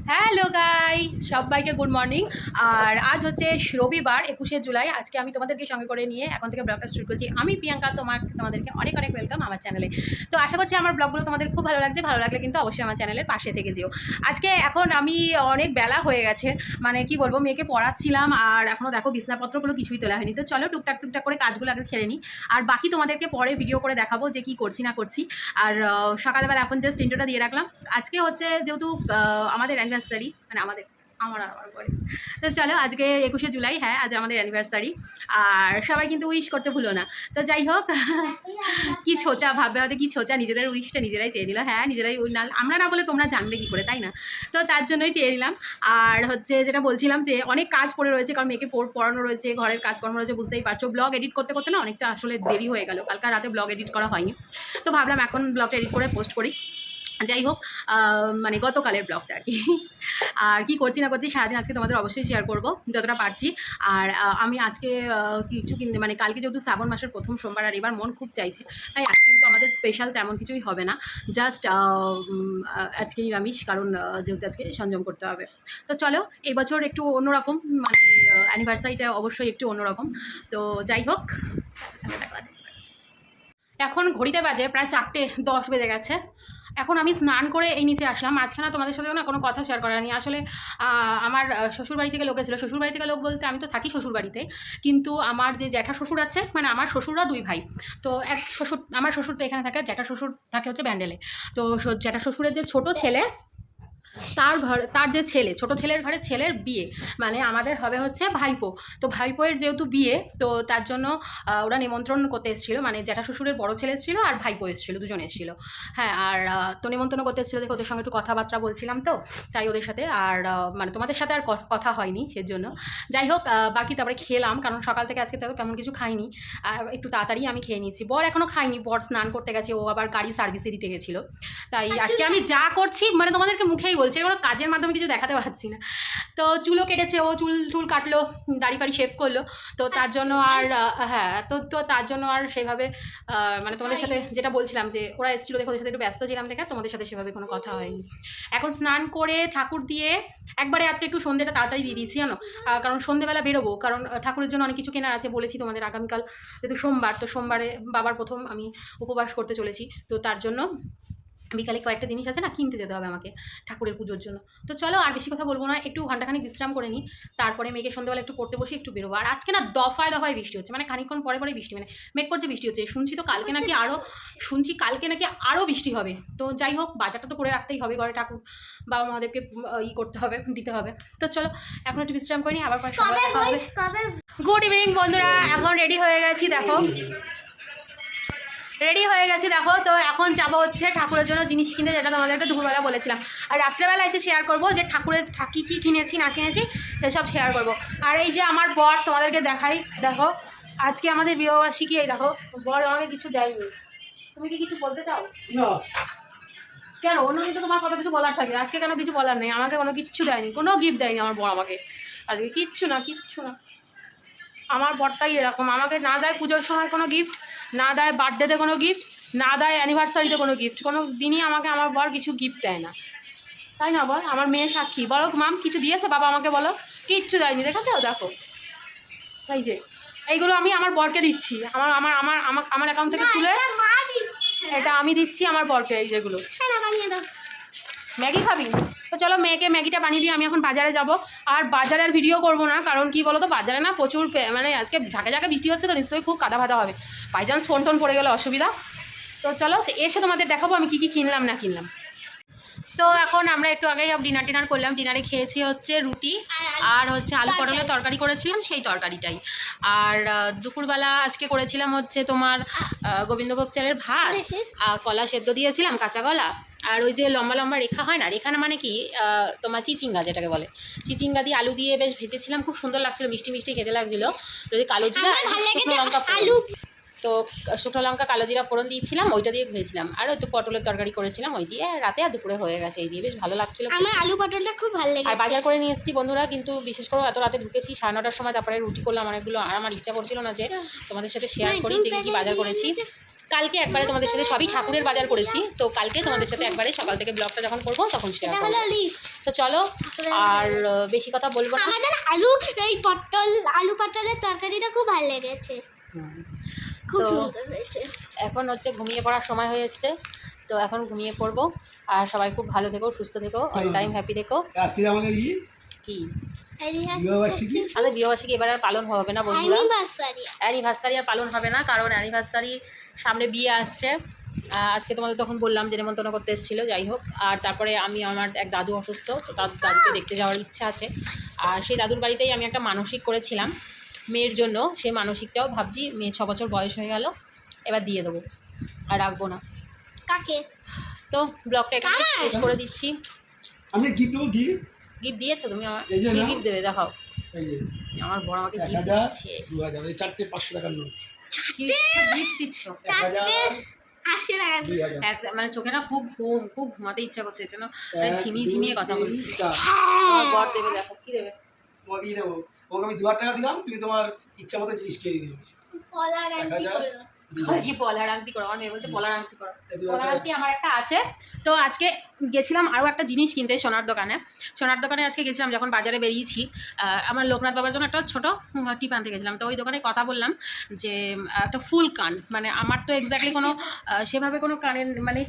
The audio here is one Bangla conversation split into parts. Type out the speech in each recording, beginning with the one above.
হ্যালো গাইস, সবাইকে গুড মর্নিং। আর আজ হচ্ছে রবিবার 21শে জুলাই। আজকে আমি তোমাদেরকে সঙ্গে করে নিয়ে এখন থেকে ব্লগটা শুরু করছি। আমি প্রিয়াঙ্কা, তোমাদেরকে অনেক অনেক ওয়েলকাম আমার চ্যানেলে। তো আশা করছি আমার ব্লগগুলো তোমাদের খুব ভালো লাগছে। ভালো লাগলে কিন্তু অবশ্যই আমার চ্যানেলের পাশে থেকে যেও। আজকে এখন আমি অনেক বেলা হয়ে গেছে, মানে কি বলবো, মেয়েকে পড়াচ্ছিলাম আর এখনও দেখো বিছনাপত্রগুলো কিছুই তোলা হয়নি। তো চলো টুকটাক টুকটাক করে কাজগুলো আগে খেলে নিই, আর বাকি তোমাদেরকে পরে ভিডিও করে দেখাবো যে কি করছি না করছি। আর সকালবেলা এখন জাস্ট ইন্ট্রোটা দিয়ে রাখলাম। আজকে হচ্ছে যেহেতু আমাদের অ্যানিভার্সারি, মানে আমার করে। তো চলো আজকে 21শে জুলাই, হ্যাঁ আজ আমাদের অ্যানিভার্সারি। আর সবাই কিন্তু উইশ করতে ভুলো না। তো যাই হোক, কি ছোচা ভাববে হয়তো, কি ছোচা, নিজেদের উইশটা নিজেরাই চেয়ে দিল। হ্যাঁ নিজেরাই, আমরা না বলে তোমরা জানবে কি করে, তাই না? তো তার জন্যই চেয়ে নিলাম। আর হচ্ছে যেটা বলছিলাম যে অনেক কাজ পড়ে রয়েছে, কারণ মেয়েকে পড়ানো রয়েছে, ঘরের কাজকর্ম রয়েছে, বুঝতেই পারছো। ব্লগ এডিট করতে করতে না অনেকটা আসলে দেরি হয়ে গেল, কালকে রাতে ব্লগ এডিট করা হয়নি। তো ভাবলাম এখন ব্লগটা এডিট করে পোস্ট করি। যাই হোক, মানে গতকালের ব্লগটা আর কি। আর কি করছি না করছি সারাদিন আজকে তোমাদের অবশ্যই শেয়ার করব যতটা পারছি। আর আমি আজকে কিছু কিনতে, মানে কালকে যেহেতু শ্রাবণ মাসের প্রথম সোমবার, আর এবার মন খুব চাইছে, তাই আজকে কিন্তু আমাদের স্পেশাল তেমন কিছুই হবে না। জাস্ট আজকে নিরামিষ, কারণ যেহেতু আজকে সংযম করতে হবে। তো চলো, এবছর একটু অন্যরকম, মানে অ্যানিভার্সারিটা অবশ্যই একটু অন্যরকম। তো যাই হোক, এখন ঘড়িতে বাজে প্রায় 4:10 বেজে গেছে। এখন আমি স্নান করে এই নিচে আসলাম। মাঝখানে তোমাদের সাথেও না কোনো কথা শেয়ার করা নেই আসলে। আমার শ্বশুরবাড়ি থেকে লোক এসেছিলো। শ্বশুরবাড়ি থেকে লোক বলতে আমি তো থাকি শ্বশুরবাড়িতে, কিন্তু আমার যে জ্যাঠা শ্বশুর আছে, মানে আমার শ্বশুররা 2 ভাই। তো এক শ্বশুর, আমার শ্বশুর তো এখানে থাকে, জ্যাঠা শ্বশুর থাকে হচ্ছে ব্যান্ডেলে। তো জ্যাঠা শ্বশুরের যে ছোট ছেলে, তার যে ছেলে, ছোট ছেলের ঘরে ছেলের বিয়ে, মানে আমাদের হবে হচ্ছে ভাইপো। তো ভাইপোয়ের যেহেতু বিয়ে, তো তার জন্য ওরা নিমন্ত্রণ করতে এসেছিলো, মানে জ্যাঠা শ্বশুরের বড় ছেলে এসেছিলো আর ভাইপো এসেছিলো, দুজন এসেছিলো। হ্যাঁ, আর তো নিমন্ত্রণ করতে এসেছিলো, দেখে ওদের সঙ্গে একটু কথাবার্তা বলছিলাম, তো তাই ওদের সাথে আর মানে তোমাদের সাথে আর কথা হয়নি সেজন্য। যাই হোক, বাকি তারপরে খেলাম, কারণ সকাল থেকে আজকে তো কেমন কিছু খাইনি। একটু তাড়াতাড়ি আমি খেয়ে নিয়েছি। বর এখনও খাইনি, বর স্নান করতে গেছে, ও আবার গাড়ি সার্ভিসে দিতে গেছিলো। তাই আজকে আমি যা করছি, মানে তোমাদেরকে মুখেই বলছি, এবার কাজের মাধ্যমে কিছু দেখাতে পারছি না। তো চুলও কেটেছে, ও চুল কাটলো, দাড়ি ফাড়ি শেভ করলো। তো তার জন্য আর হ্যাঁ, তো তার জন্য আর সেভাবে মানে তোমাদের সাথে যেটা বলছিলাম যে ওরা এসেছিলো, দেখো ওদের সাথে একটু ব্যস্ত ছিলাম দেখে তোমাদের সাথে সেভাবে কোনো কথা হয়নি। এখন স্নান করে ঠাকুর দিয়ে একবারে আজকে একটু সন্ধ্যেটা তাড়াতাড়ি দিয়ে দিয়েছি জানো, কারণ সন্ধ্যেবেলা বেরোবো, কারণ ঠাকুরের জন্য অনেক কিছু কেনার আছে, বলেছি তোমাদের আগামীকাল যেহেতু সোমবার, তো সোমবারে বাবার প্রথম আমি উপবাস করতে চলেছি। তো তার জন্য বিকালে কয়েকটা জিনিস আছে না, কিনতে যেতে হবে আমাকে ঠাকুরের পুজোর জন্য। তো চলো আর বেশি কথা বলবো না, একটু ঘন্টাখানি বিশ্রাম করে নিই, তারপরে মেয়েকে সন্ধ্যাবেলা একটু পড়তে বসে একটু বেরোবো। আর আজকে না দফায় দফায় বৃষ্টি হচ্ছে, মানে খানিকক্ষণ পরে পরে বৃষ্টি, মানে মেঘ করছে বৃষ্টি হচ্ছে। শুনছি তো কালকে নাকি আরও বৃষ্টি হবে। তো যাই হোক, বাজারটা তো করে রাখতেই হবে, ঘরে ঠাকুর বাবা মাদেরকে করতে হবে, দিতে হবে। তো চলো এখন একটু বিশ্রাম করে নিই, আবার পরে সকালে দেখা হবে। গুড ইভিনিং বন্ধুরা, এখন রেডি হয়ে গেছি, দেখো রেডি হয়ে গেছি দেখো। তো এখন যাবো হচ্ছে ঠাকুরের জন্য জিনিস কিনতে, যেটা তোমাদেরকে দুপুরবেলা বলেছিলাম। আর রাত্রেবেলা এসে শেয়ার করবো যে ঠাকুরের কী কী কিনেছি না কিনেছি সেসব শেয়ার করবো। আর এই যে আমার বর, তোমাদেরকে দেখাই, দেখো আজকে আমাদের বিবাহবার্ষিকী, এই দেখো বর আমাকে কিছু দেয়নি। তুমি কি কিছু বলতে চাও? না। কেন? অন্যদিন তো তোমার কত কিছু বলার থাকে, আজকে কেন কিছু বলার নেই? আমাকে কোনো কিচ্ছু দেয়নি, কোনো গিফট দেয়নি আমার বর আমাকে আজকে, কিচ্ছু না। আমার বরটাই এরকম, আমাকে না দেয় পুজোর সময় কোনো গিফট, না দেয় বার্থডেতে কোনো গিফট, না দেয় অ্যানিভার্সারিতে কোনো গিফট, কোনো দিনই আমাকে আমার বর কিছু গিফট দেয় না, তাই না বল? আমার মেয়ে সাক্ষী, বলো মাম কিছু দিয়েছে বাবা আমাকে, বলো কিচ্ছু দেয়নি, দেখেছো? দেখো এই যে এইগুলো আমি আমার বরকে দিচ্ছি, আমার আমার আমার আমার অ্যাকাউন্ট থেকে তুলে এটা আমি দিচ্ছি আমার বরকে। এই যেগুলো ম্যাগি খাবি? তো চলো মেয়েকে ম্যাগিটা বানিয়ে দিয়ে আমি এখন বাজারে যাব। আর বাজারে আর ভিডিও করবো না, কারণ কি বলো তো, বাজারে না প্রচুর, মানে আজকে ঝাঁকে ঝাঁকে বৃষ্টি হচ্ছে, তো নিশ্চয়ই খুব কাদা ফাদা হবে, বাই চান্স ফোন টোন পড়ে গেলে অসুবিধা। তো চলো এসে তোমাদের দেখাবো আমি কী কী কিনলাম না কিনলাম। তো এখন আমরা একটু আগেই ডিনার করলাম। ডিনারে খেয়েছি হচ্ছে রুটি আর হচ্ছে আলু পটলের তরকারি করেছিলাম, সেই তরকারিটাই। আর দুপুরবেলা আজকে করেছিলাম হচ্ছে তোমার গোবিন্দভোগ চালের ভাত, আর কলা সেদ্ধ দিয়েছিলাম, কাঁচা কলা। আর ওই যে লম্বা লম্বা রেখা হয় না, রেখা না মানে কি তোমার চিচিঙ্গা যেটাকে বলে, চিচিঙ্গা দিয়ে আলু দিয়ে বেশ ভেজেছিলাম, খুব সুন্দর লাগছিলো, মিষ্টি মিষ্টি খেতে লাগছিলো। যদি কালো জিরা শুকনো লঙ্কা, তো শুকনো লঙ্কা কালো জিরা ফোড়ন দিয়েছিলাম, ওইটা দিয়ে ধুয়েছিলাম। আর ওই তো পটলের তরকারি করেছিলাম, ওই দিয়ে রাতে আর দুপুরে হয়ে গেছে, এই দিয়ে বেশ ভালো লাগছিলো। আমার আলু পটলটা খুব ভালো লাগে। আর বাজার করে নিয়ে এসেছি বন্ধুরা, কিন্তু বিশেষ করে এত রাতে ঢুকেছি 9:30টার সময়, তারপরে রুটি করলাম অনেকগুলো। আর আমার ইচ্ছা করছিল না যে তোমাদের সাথে শেয়ার করি যে কী বাজার করেছি। কালকে একবারে তোমাদের সাথে সবই ঠাকুরের বাজার করেছি, তো কালকে তোমাদের সাথে একবারে সকাল থেকে ব্লগটা যখন করবো তখন শেয়ার করবো। তো চলো আর বেশি কথা বলবো না। আমাদের আলু পটলের তরকারিটা খুব ভালো লেগেছে, খুব তো সুন্দর হয়েছে। এখন হচ্ছে ঘুমিয়ে পড়ার সময় হয়ে এসছে, তো এখন ঘুমিয়ে পড়বো। আর সবাই খুব ভালো থেকো, সুস্থ থেকো, অল টাইম হ্যাপি থেকো। আজকে আমাদের কি বিবাহবার্ষিকী, আমাদের বিবাহবার্ষিকী এবার আর পালন হবে না বন্ধুরা, অ্যানিভার্সারি আর পালন হবে না, কারণ অ্যানিভার্সারি সামনে বিয়ে আসছে। আজকে তোমাদের তখন বললাম যে নেমন্তন্ন করতে এসেছিলো, যাই হোক। আর তারপরে আমি আমার এক দাদু অসুস্থ, তো তার দাদুকে দেখতে যাওয়ার ইচ্ছা আছে। আর সেই দাদুর বাড়িতেই আমি একটা মানসিক করেছিলাম মেয়ের জন্য, সেই মানসিকটাও ভাবছি মেয়ে 6 বছর বয়স হয়ে গেল, এবার দিয়ে দেবো, আর রাখবো না। কাকে? তো ব্লগটা এখানে শেষ করে দিচ্ছি। আমি গিফট দেবো। গিফট দিয়েছো তুমি আমার? এই যে কি না। গিফট দেবে দেখাও। এই যে আমার বড় আমাকে গিফট 1000 দিচ্ছে। 2000 এই চারটে 500 টাকার নোট। গিফট দিচ্ছ? 1000 80 টাকা। 2000 মানে চোখে না খুব খুব ঘুমাতে ইচ্ছা করছে, এজন্য ঝিমিয়ে ঝিমিয়ে কথা বলছি। 1 2 তোমার বর দেবে, দেখো কি দেবে। তোমাকে কি দেবো? তোমাকে আমি 2000 টাকা দিলাম, তুমি তোমার ইচ্ছা মতো জিনিস কিনে দিও। কলার আংটি 1000 করো। কি পলার আংটি করো? আমার মেয়ে বলছে পলার আংটি করো। এই 2000 পলার আংটি আমার একটা আছে। তো আজকে গেছিলাম আরও একটা জিনিস কিনতে সোনার দোকানে আজকে গেছিলাম, যখন বাজারে বেরিয়েছি। আমার লোকনাথ বাবার জন্য একটা ছোটো টিপ আনতে গেছিলাম। তো ওই দোকানে কথা বললাম যে একটা ফুল কান, মানে আমার তো এক্স্যাক্টলি কোনো সেভাবে কোনো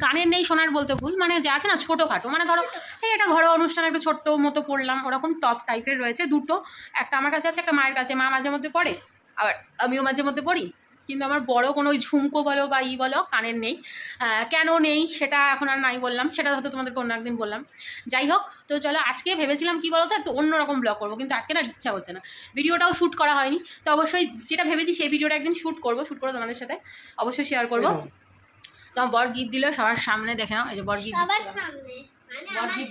কানের নেই, সোনার বলতে ভুল, মানে যে আছে না ছোটোখাটো, মানে ধরো এই একটা ঘরোয়া অনুষ্ঠানে একটা ছোট্ট মতো পরলাম, ওরকম টপ টাইপের রয়েছে দুটো। একটা আমার কাছে আছে, একটা মায়ের কাছে, মা মাঝে মধ্যে পরে, আবার আমিও মাঝে মধ্যে পড়ি। কিন্তু আমার বড় কোনো ওই ঝুমকো বলো বা বলো কানের নেই। কেন নেই সেটা এখন আর নাই বললাম, সেটা হয়তো তোমাদেরকে অন্য একদিন বললাম। যাই হোক, তো চলো আজকে ভেবেছিলাম কি বলো তো, একটু অন্যরকম ব্লগ করবো, কিন্তু আজকে না ইচ্ছা হচ্ছে না, ভিডিওটাও শ্যুট করা হয়নি। তো অবশ্যই যেটা ভেবেছি সেই ভিডিওটা একদিন শ্যুট করে তোমাদের সাথে অবশ্যই শেয়ার করবো। তো আমার বর গিফট দিল সবার সামনে, দেখে নাও, এই যে বর গিফট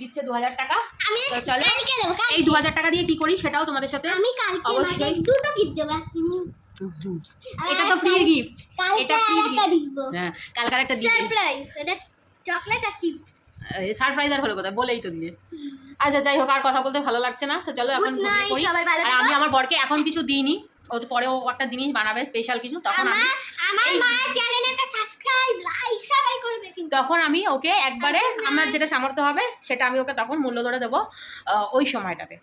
দিচ্ছে 2000 টাকা। তো চলো এই 2000 টাকা দিয়ে কি করি সেটাও তোমাদের সাথে আমি কালকে মাকে দুটো গিফট দেব। এটা তো ফ্রি গিফট, এটা ফ্রি গিফট। হ্যাঁ, কালকার একটা দিই সারপ্রাইজ, এটা চকলেট আর চিপস। সারপ্রাইজ আর হলো কোথায়, বলেই তো দিলে। আচ্ছা যাই হোক, আর কথা বলতে ভালো লাগছে না, তো চলো এখন ঘুমিয়ে পড়ি। আর আমি আমার বরকে এখন কিছু দিইনি, ও তো পরে ও একটা জিনিস বানাবে স্পেশাল কিছু, তখন আমি আমার মায়ের চ্যানেলটা সাবস্ক্রাইব লাইক সবাই করবে কিন্তু। তখন আমি ওকে একবারে আমার যেটা সামর্থ্য হবে সেটা আমি ওকে তখন মূল্য ধরে দেবো ওই সময়টাতে।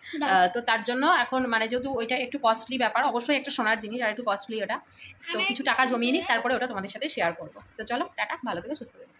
তো তার জন্য এখন মানে যেহেতু ওইটা একটু কস্টলি ব্যাপার, অবশ্যই একটা সোনার জিনিস আর একটু কস্টলি ওটা, তো কিছু টাকা জমিয়ে নিই, তারপরে ওটা তোমাদের সাথে শেয়ার করবো। তো চলো টাটা, ভালো থেকো, সুস্থ থেকো।